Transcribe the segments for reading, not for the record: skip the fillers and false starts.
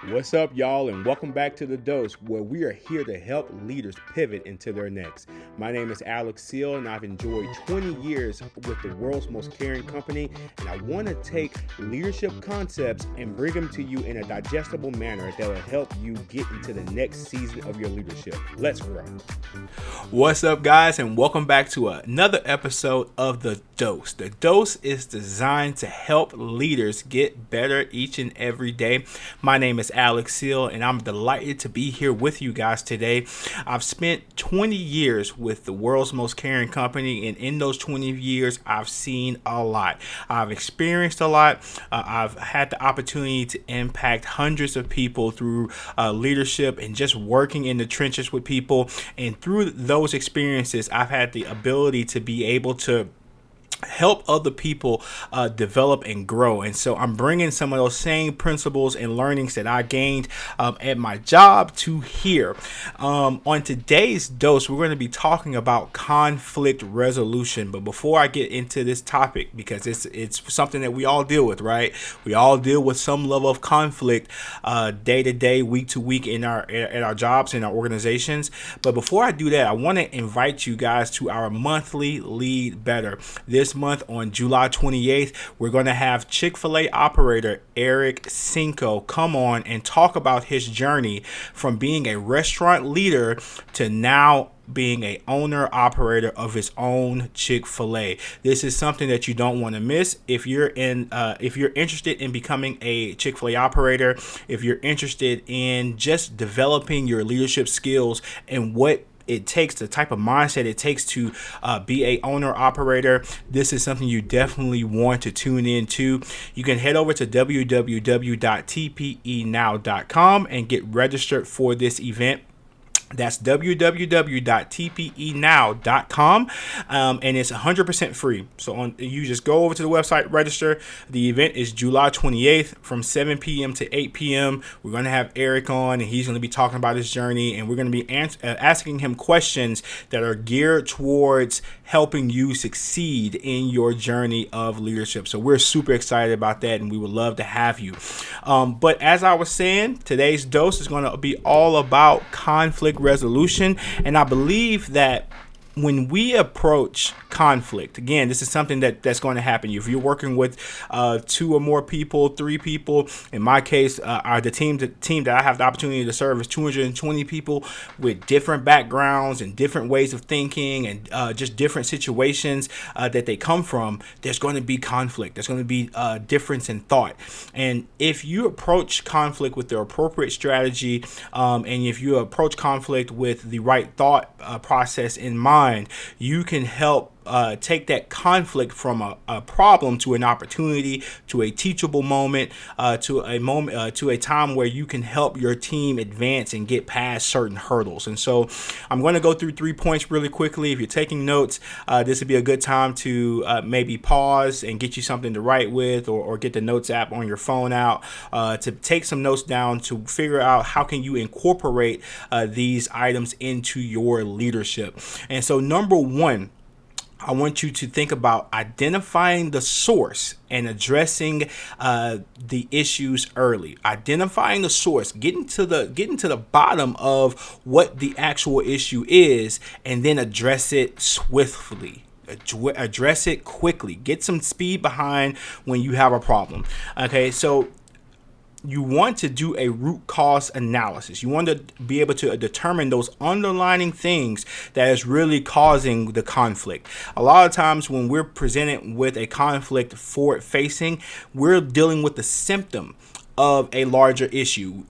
What's up, y'all, and welcome back to The Dose, where we are here to help leaders pivot into their next. My name is Alex Seal, and I've enjoyed 20 years with the world's most caring company, and I want to take leadership concepts and bring them to you in a digestible manner that will help you get into the next season of your leadership. Let's grow. What's up, guys, and welcome back to another episode of The Dose. The Dose is designed to help leaders get better each and every day. My name is Alex Seal, and I'm delighted to be here with you guys today. I've spent 20 years with the world's most caring company, and in those 20 years, I've seen a lot. I've experienced a lot. I've had the opportunity to impact hundreds of people through leadership and just working in the trenches with people. And through those experiences, I've had the ability to be able to help other people develop and grow. And so I'm bringing some of those same principles and learnings that I gained at my job to here. On today's dose, we're going to be talking about conflict resolution. But before I get into this topic, because it's something that we all deal with, right? We all deal with some level of conflict day to day, week to week in our jobs, in our organizations. But before I do that, I want to invite you guys to our monthly Lead Better. This month on July 28th, we're going to have Chick-fil-A operator Eric Cinco come on and talk about his journey from being a restaurant leader to now being a owner operator of his own Chick-fil-A. This is something that you don't want to miss. If you're interested in becoming a Chick-fil-A operator, if you're interested in just developing your leadership skills and what it takes, the type of mindset it takes to be a owner operator, this is something you definitely want to tune into. You can head over to www.tpenow.com and get registered for this event. That's www.tpenow.com, and it's 100% free. So you just go over to the website, register. The event is July 28th from 7 p.m. to 8 p.m. We're going to have Eric on, and he's going to be talking about his journey, and we're going to be asking him questions that are geared towards helping you succeed in your journey of leadership. So we're super excited about that, and we would love to have you. But as I was saying, today's dose is going to be all about conflict resolution, and I believe that when we approach conflict, again, this is something that's going to happen. If you're working with two or more people, three people, in my case, the team that I have the opportunity to serve is 220 people with different backgrounds and different ways of thinking and just different situations that they come from. There's going to be conflict. There's going to be difference in thought. And if you approach conflict with the appropriate strategy, and if you approach conflict with the right thought process in mind, you can help take that conflict from a problem to an opportunity, to a teachable moment, to a time where you can help your team advance and get past certain hurdles. And so I'm going to go through 3 points really quickly. If you're taking notes, this would be a good time to maybe pause and get you something to write with, or get the notes app on your phone out to take some notes down to figure out how can you incorporate these items into your leadership. And so number one, I want you to think about identifying the source and addressing the issues early. Identifying the source, getting to the bottom of what the actual issue is, and then address it swiftly. Address it quickly. Get some speed behind when you have a problem. Okay, so you want to do a root cause analysis. You want to be able to determine those underlying things that is really causing the conflict. A lot of times when we're presented with a conflict forward facing, we're dealing with the symptom of a larger issue.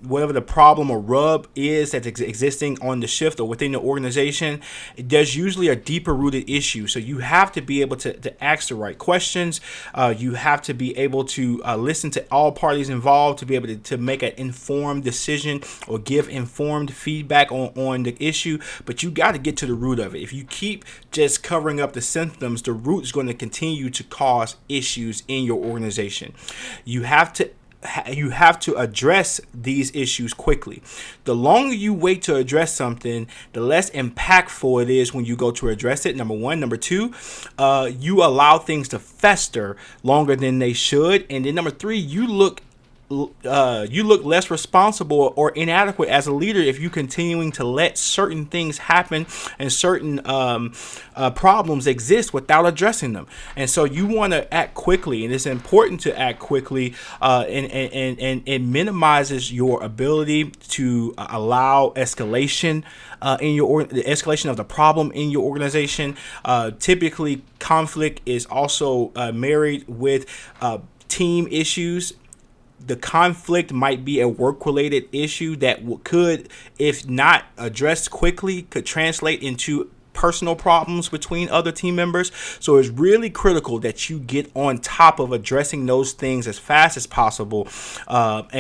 Whatever the problem or rub is that's existing on the shift or within the organization, there's usually a deeper rooted issue. So you have to be able to ask the right questions. You have to be able to listen to all parties involved to be able to make an informed decision or give informed feedback on the issue. But you got to get to the root of it. If you keep just covering up the symptoms, the root is going to continue to cause issues in your organization. You have to address these issues quickly. The longer you wait to address something, the less impactful it is when you go to address it. Number one. Number two, you allow things to fester longer than they should. And then number three, you look you look less responsible or inadequate as a leader if you continuing to let certain things happen and certain problems exist without addressing them. And so you want to act quickly, and it's important to act quickly, and it minimizes your ability to allow escalation the escalation of the problem in your organization. Typically, conflict is also married with team issues. The conflict might be a work-related issue that could, if not addressed quickly, could translate into personal problems between other team members. So it's really critical that you get on top of addressing those things as fast as possible. After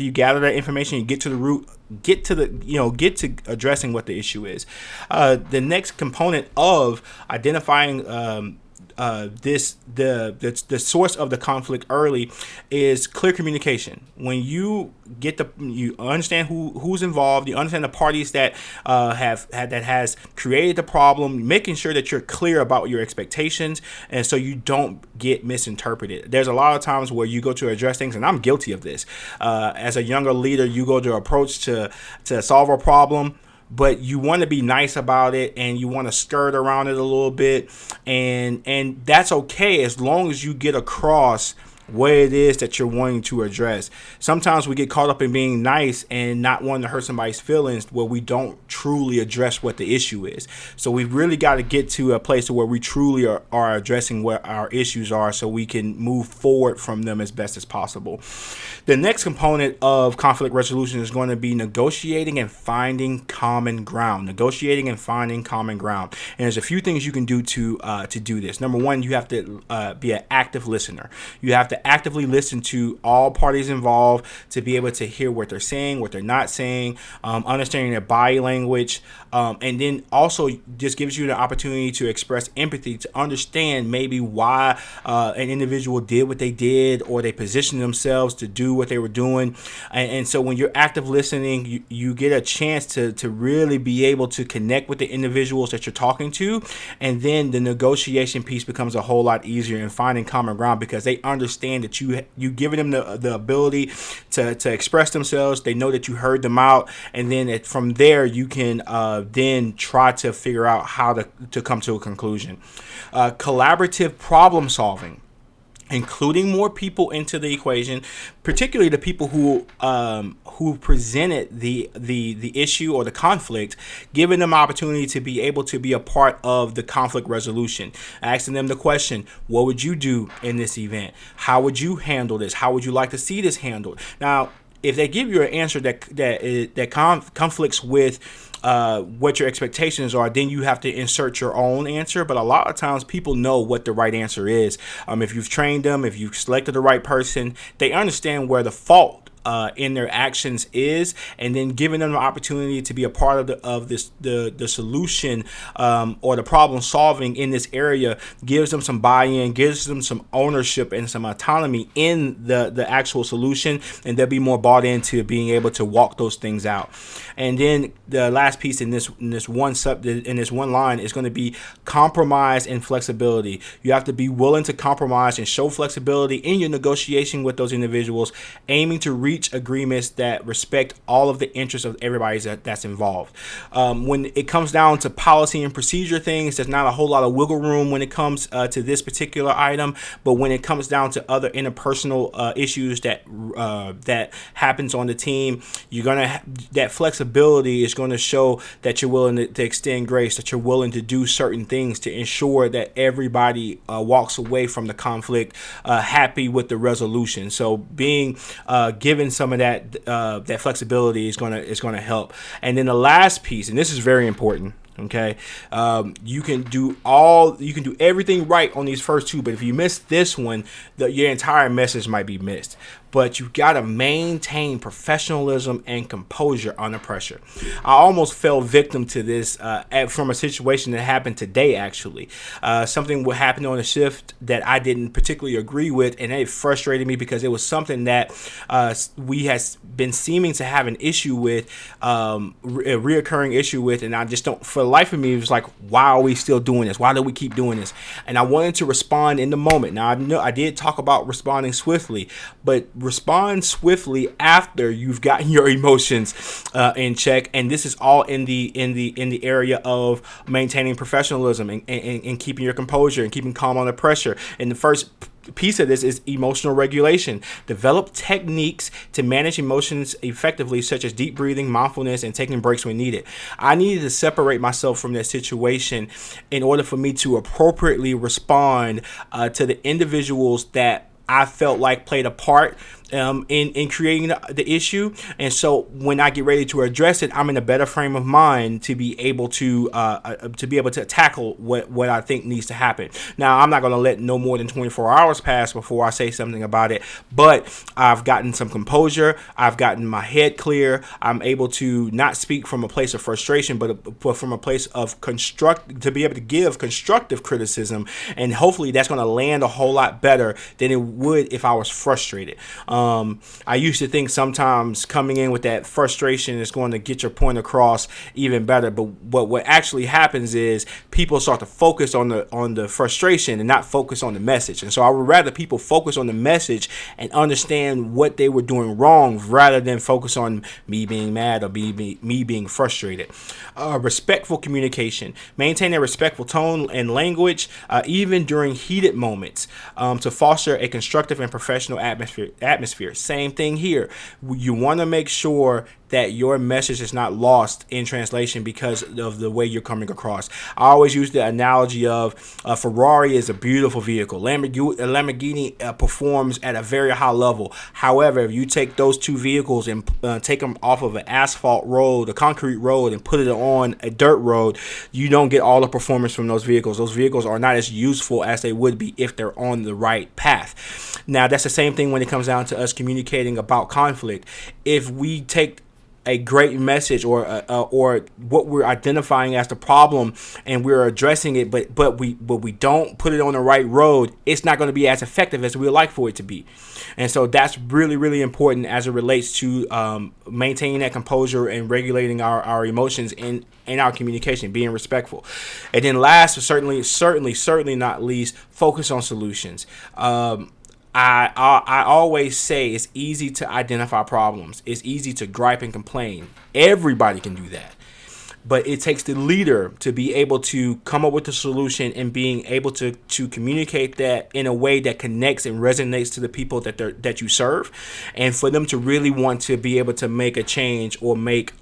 you gather that information, you get to the root, get to addressing what the issue is. The next component of identifying the source of the conflict early is clear communication. When you you understand who's involved, you understand the parties that has created the problem, making sure that you're clear about your expectations, and so you don't get misinterpreted. There's a lot of times where you go to address things, and I'm guilty of this. As a younger leader, you go to approach to solve a problem, but you want to be nice about it and you want to skirt around it a little bit, and that's okay as long as you get across what it is that you're wanting to address. Sometimes we get caught up in being nice and not wanting to hurt somebody's feelings where we don't truly address what the issue is. So we've really got to get to a place where we truly are addressing what our issues are so we can move forward from them as best as possible. The next component of conflict resolution is going to be negotiating and finding common ground. And there's a few things you can do to do this. Number one, you have to be an active listener. You have to actively listen to all parties involved to be able to hear what they're saying, what they're not saying, understanding their body language, and then also just gives you the opportunity to express empathy, to understand maybe why an individual did what they did or they positioned themselves to do what they were doing. And so when you're active listening, you get a chance to really be able to connect with the individuals that you're talking to, and then the negotiation piece becomes a whole lot easier in finding common ground because they understand that you giving them the ability to express themselves. They know that you heard them out, and then from there you can then try to figure out how to come to a conclusion. Collaborative problem solving, including more people into the equation, particularly the people who presented the issue or the conflict, giving them opportunity to be able to be a part of the conflict resolution, asking them the question, what would you do in this event? How would you handle this? How would you like to see this handled? Now, if they give you an answer that conflicts with what your expectations are, then you have to insert your own answer. But a lot of times people know what the right answer is. If you've trained them, if you've selected the right person, they understand where the fault in their actions is, and then giving them the opportunity to be a part of the solution or the problem solving in this area gives them some buy-in, gives them some ownership and some autonomy in the actual solution, and they'll be more bought into being able to walk those things out. And then the last piece in this one line is going to be compromise and flexibility. You have to be willing to compromise and show flexibility in your negotiation with those individuals, aiming to reach agreements that respect all of the interests of everybody that's involved. When it comes down to policy and procedure things, there's not a whole lot of wiggle room when it comes to this particular item. But when it comes down to other interpersonal issues that happens on the team, you're gonna that flexibility is going to show that you're willing to extend grace, that you're willing to do certain things to ensure that everybody walks away from the conflict happy with the resolution. So being given some of that flexibility is going to help. And then the last piece, and this is very important. Okay, you can do everything right on these first two, but if you miss this one, your entire message might be missed. But you've got to maintain professionalism and composure under pressure. I almost fell victim to this from a situation that happened today, actually. Something what happened on a shift that I didn't particularly agree with, and it frustrated me because it was something that we has been seeming to have an issue with, a reoccurring issue with, and I just don't feel life of me, it was like, why are we still doing this? Why do we keep doing this? And I wanted to respond in the moment. Now, I know I did talk about responding swiftly, but respond swiftly after you've gotten your emotions in check. And this is all in the area of maintaining professionalism and keeping your composure and keeping calm under pressure. And the first piece of this is emotional regulation. Develop techniques to manage emotions effectively, such as deep breathing, mindfulness, and taking breaks when needed. I needed to separate myself from that situation in order for me to appropriately respond to the individuals that I felt like played a part in creating the issue. And so when I get ready to address it, I'm in a better frame of mind to be able to tackle what I think needs to happen. Now, I'm not going to let no more than 24 hours pass before I say something about it, but I've gotten some composure. I've gotten my head clear. I'm able to not speak from a place of frustration, but from a place of to be able to give constructive criticism. And hopefully that's going to land a whole lot better than it would if I was frustrated. I used to think sometimes coming in with that frustration is going to get your point across even better. But what actually happens is people start to focus on the frustration and not focus on the message. And so I would rather people focus on the message and understand what they were doing wrong rather than focus on me being mad or me being frustrated. Respectful communication. Maintain a respectful tone and language, even during heated moments, to foster a constructive and professional atmosphere. Same thing here. You want to make sure that your message is not lost in translation because of the way you're coming across. I always use the analogy of Ferrari is a beautiful vehicle. Lamborghini performs at a very high level. However, if you take those two vehicles and take them off of an asphalt road, a concrete road, and put it on a dirt road, you don't get all the performance from those vehicles. Those vehicles are not as useful as they would be if they're on the right path. Now, that's the same thing when it comes down to us communicating about conflict. If we take a great message or what we're identifying as the problem and we're addressing it, but we don't put it on the right road, it's not going to be as effective as we'd like for it to be. And so that's really, really important as it relates to maintaining that composure and regulating our emotions in our communication, being respectful. And then last, but certainly not least, focus on solutions. I always say it's easy to identify problems. It's easy to gripe and complain. Everybody can do that. But it takes the leader to be able to come up with a solution and being able to communicate that in a way that connects and resonates to the people that you serve, and for them to really want to be able to make a change or make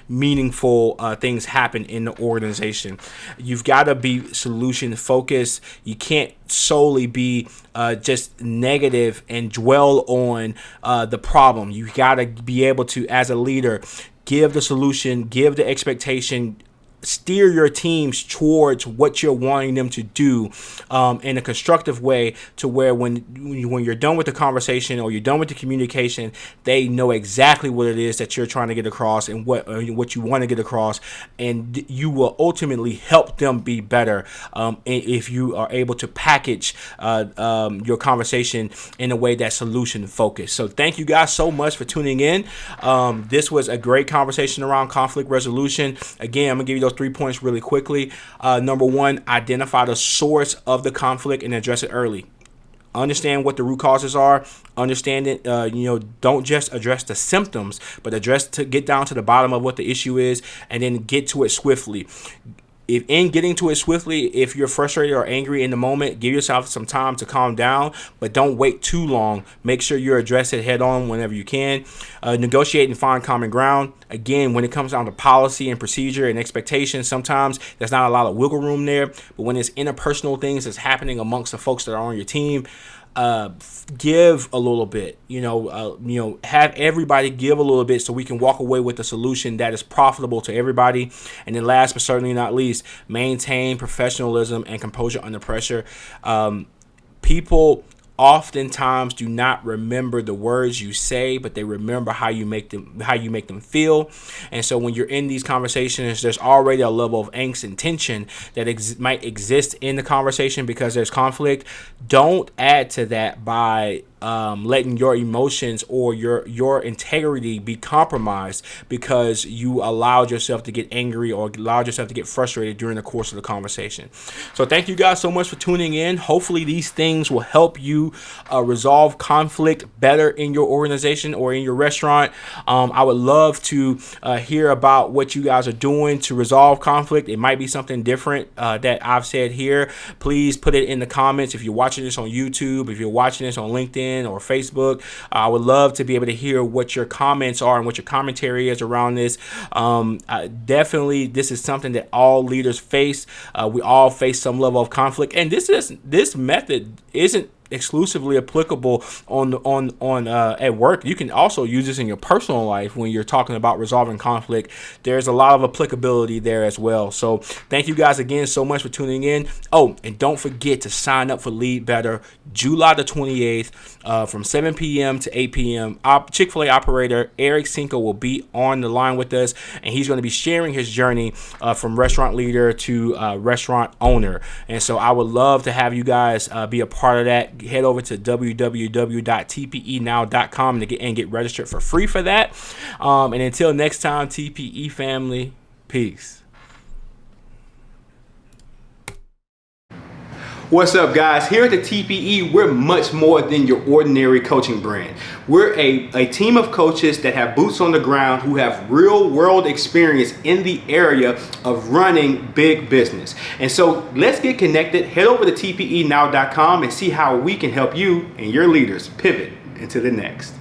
meaningful things happen in the organization. You've got to be solution focused. You can't solely be just negative and dwell on the problem. You got to be able to, as a leader, give the solution, give the expectation, steer your teams towards what you're wanting them to do in a constructive way, to where when you're done with the conversation or you're done with the communication, they know exactly what it is that you're trying to get across and what you want to get across, and you will ultimately help them be better if you are able to package your conversation in a way that's solution focused. So thank you guys so much for tuning in. This was a great conversation around conflict resolution. Again, I'm gonna give you those 3 points really quickly. Number one, identify the source of the conflict and address it early. Understand what the root causes are. Understand it. Don't just address the symptoms, but get down to the bottom of what the issue is, and then get to it swiftly. If in getting to it swiftly, if you're frustrated or angry in the moment, give yourself some time to calm down, but don't wait too long. Make sure you address it head on whenever you can. Negotiate and find common ground. Again, when it comes down to policy and procedure and expectations, sometimes there's not a lot of wiggle room there. But when it's interpersonal things that's happening amongst the folks that are on your team, give a little bit, have everybody give a little bit so we can walk away with a solution that is profitable to everybody. And then last but certainly not least, maintain professionalism and composure under pressure. People oftentimes do not remember the words you say, but they remember how you make them feel. And so when you're in these conversations, there's already a level of angst and tension that might exist in the conversation because there's conflict. Don't add to that by letting your emotions or your integrity be compromised because you allowed yourself to get angry or allowed yourself to get frustrated during the course of the conversation. So thank you guys so much for tuning in. Hopefully these things will help you resolve conflict better in your organization or in your restaurant. I would love to hear about what you guys are doing to resolve conflict. It might be something different that I've said here. Please put it in the comments. If you're watching this on YouTube, if you're watching this on LinkedIn or Facebook, I would love to be able to hear what your comments are and what your commentary is around this. Definitely, this is something that all leaders face. We all face some level of conflict, and this method isn't exclusively applicable on at work. You can also use this in your personal life when you're talking about resolving conflict. There's a lot of applicability there as well. So thank you guys again so much for tuning in. Oh, and don't forget to sign up for Lead Better July the 28th from 7 p.m. to 8 p.m. Chick-fil-A operator Eric Cinco will be on the line with us, and he's going to be sharing his journey from restaurant leader to restaurant owner. And so I would love to have you guys be a part of that. Head over to www.tpenow.com and get registered for free for that. And until next time, TPE family, peace. What's up, guys? Here at the TPE, we're much more than your ordinary coaching brand. We're a team of coaches that have boots on the ground, who have real world experience in the area of running big business. And so let's get connected. Head over to tpenow.com and see how we can help you and your leaders pivot into the next.